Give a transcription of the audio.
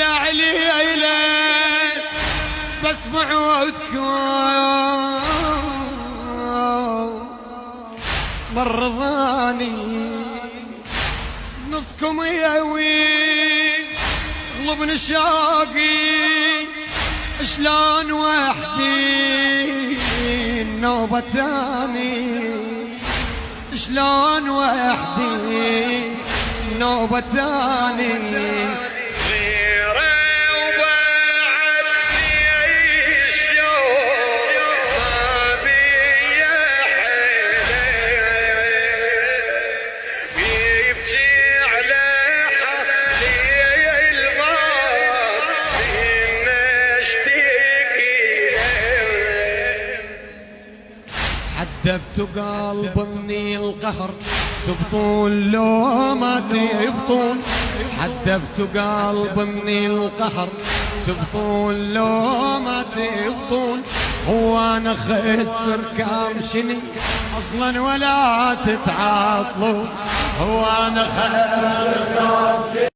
عليلة بسمع عودكم مرضاني نصكم ياوي غلب نشاقي شلون وحدي النوبة تاني شلون وحدي النوبة تاني حدبت قلب مني القهر تبطون لو ما تبطون حدبت قلب مني القهر تبطون لو ما تبطون هو انا خسر كام شني اصلا ولا تتعاطلون هو انا خسر كام شني